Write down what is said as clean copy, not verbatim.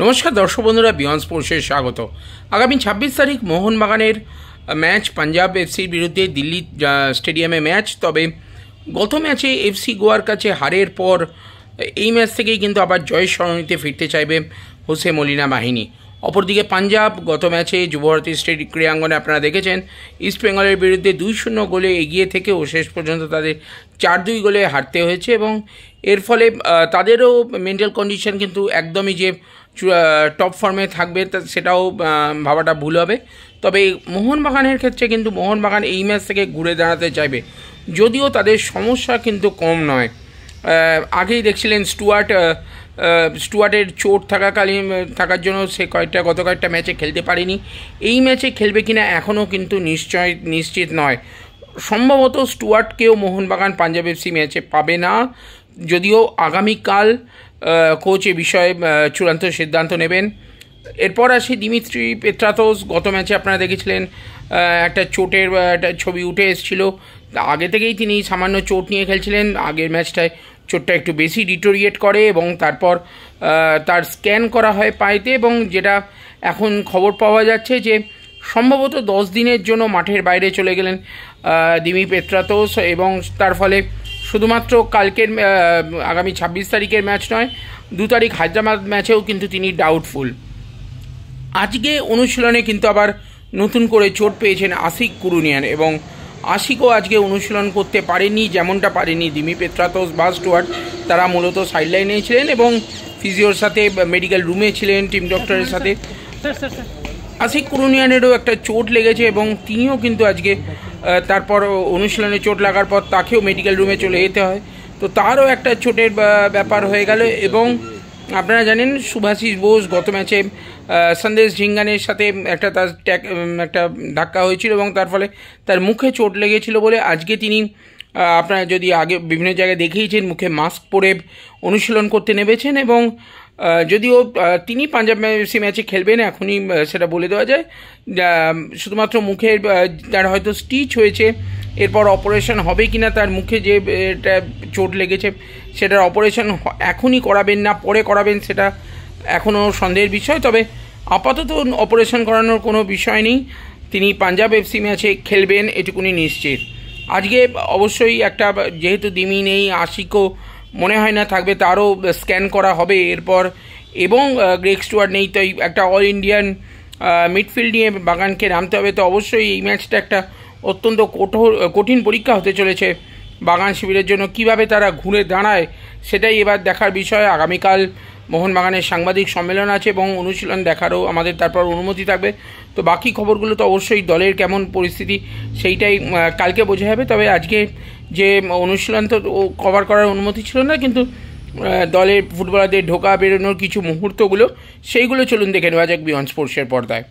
নমস্কার দর্শক বন্ধুরা, বিয়ন্ড স্পোর্টসে স্বাগত। আগামী 26 তারিখ মোহনবাগানের ম্যাচ পাঞ্জাব এফসির বিরুদ্ধে দিল্লি স্টেডিয়ামে ম্যাচ। তবে গত ম্যাচে এফসি গোয়ার কাছে হারের পর এই ম্যাচ থেকেই কিন্তু আবার জয়ের সরণিতে ফিরতে চাইবে হোসে মলিনা বাহিনী। অপরদিকে পাঞ্জাব গত ম্যাচে যুবভারতী স্টেডিয়াম ক্রীড়াঙ্গনে আপনারা দেখেছেন ইস্ট বেঙ্গলের বিরুদ্ধে 2-0 গোলে এগিয়ে থেকেও শেষ পর্যন্ত তাদের 4-2 গোলে হারতে হয়েছে এবং এর ফলে তাদেরও মেন্টাল কন্ডিশন কিন্তু একদমই যে টপ ফর্মে থাকবে সেটাও ভাবাটা ভুল হবে। তবে মোহনবাগানের ক্ষেত্রে কিন্তু মোহনবাগান এই ম্যাচ থেকে ঘুরে দাঁড়াতে চাইবে, যদিও তাদের সমস্যা কিন্তু কম নয়। আগেই দেখছিলেন স্টুয়ার্টের চোট থাকার জন্য সে গত কয়েকটা ম্যাচে খেলতে পারেনি। এই ম্যাচে খেলবে কিনা এখনও কিন্তু নিশ্চিত নয়। সম্ভবত স্টুয়ার্টকেও মোহনবাগান পাঞ্জাব এফসি ম্যাচে পাবে না, যদিও আগামীকাল কোচ এ বিষয়ে চূড়ান্ত সিদ্ধান্ত নেবেন। এরপর আসি দিমিত্রি পেত্রাতোস। গত ম্যাচে আপনারা দেখেছিলেন একটা চোটের একটা ছবি উঠে এসেছিল। আগে থেকেই তিনি সামান্য চোট নিয়ে খেলছিলেন। আগের ম্যাচটায় চোটটা একটু বেশি ডিটোরিয়েট করে এবং তারপর তার স্ক্যান করা হয় পায়েতে, এবং যেটা এখন খবর পাওয়া যাচ্ছে যে সম্ভবত 10 দিনের জন্য মাঠের বাইরে চলে গেলেন দিমি পেত্রাতোস, এবং তার ফলে শুধুমাত্র কালকের আগামী 26 তারিখের ম্যাচ নয়, 2 তারিখ হায়দ্রাবাদ ম্যাচেও কিন্তু তিনি ডাউটফুল। আজকে অনুশীলনে কিন্তু আবার নতুন করে চোট পেয়েছেন আশিক কুরুনিয়ান, এবং আশিকও আজকে অনুশীলন করতে পারেনি, যেমনটা পারেনি দিমি পেত্রাতোস বা স্টুয়ার্ট। তারা মূলত সাইডলাইনে ছিলেন এবং ফিজিওর সাথে মেডিকেল রুমে ছিলেন, টিম ডক্টরের সাথে। আশিক কুরুনিয়ানেরও একটা চোট লেগেছে এবং তিনিও কিন্তু আজকে তারপর অনুশীলনে চোট লাগার পর তাকেও মেডিকেল রুমে চলে যেতে হয়, তো তারও একটা চোটের ব্যাপার হয়ে গেল। এবং আপনারা জানেন সুভাশিস বোস গত ম্যাচে সন্দেশ ঝিঙ্গানের সাথে একটা ধাক্কা হয়েছিল এবং তার ফলে তার মুখে চোট লেগেছিল বলে আজকে তিনি আপনারা যদি আগে বিভিন্ন জায়গায় দেখিয়েছেন মুখে মাস্ক পরে অনুশীলন করতে নেমেছেন। এবং যদিও তিনি পাঞ্জাব এফসি ম্যাচে খেলবেন এখনই সেটা বলে দেওয়া যায়, শুধুমাত্র মুখের তার হয়তো স্টিচ হয়েছে, এরপর অপারেশন হবে কিনা তার মুখে যে এটা চোট লেগেছে সেটার অপারেশন এখনই করাবেন না পরে করাবেন সেটা এখনও সন্দেহের বিষয়। তবে আপাতত অপারেশন করানোর কোনো বিষয় নেই, তিনি পাঞ্জাব এফসি ম্যাচে খেলবেন এটুকুনি নিশ্চিত। আজকে অবশ্যই একটা, যেহেতু দিমি নেই, আশিকও মনে হয় না থাকবে, তারও স্ক্যান করা হবে এরপর, এবং গ্রেগ স্টুয়ার্ট নেই, তো একটা অল ইন্ডিয়ান মিডফিল্ড নিয়ে বাগানকে নামতে হবে। তো অবশ্যই এই ম্যাচটা একটা অত্যন্ত কঠিন পরীক্ষা হতে চলেছে বাগান শিবিরের জন্য। কিভাবে তারা ঘুরে দাঁড়ায় সেটাই এবার দেখার বিষয়। আগামীকাল মোহনবাগানের সাংবাদিক সম্মেলন আছে এবং অনুশীলন দেখারও আমাদের তারপর অনুমতি থাকবে। তো বাকি খবরগুলো তো অবশ্যই দলের কেমন পরিস্থিতি সেইটাই কালকে বোঝা যাবে। তবে আজকে যে অনুশীলন তো কভার করার অনুমতি ছিল না, কিন্তু দলের ফুটবলারদের ঢোকা বেরোনোর কিছু মুহূর্তগুলো সেইগুলো চলুন দেখে নেওয়া যাক বিয়ন্ড স্পোর্টসের পর্দায়।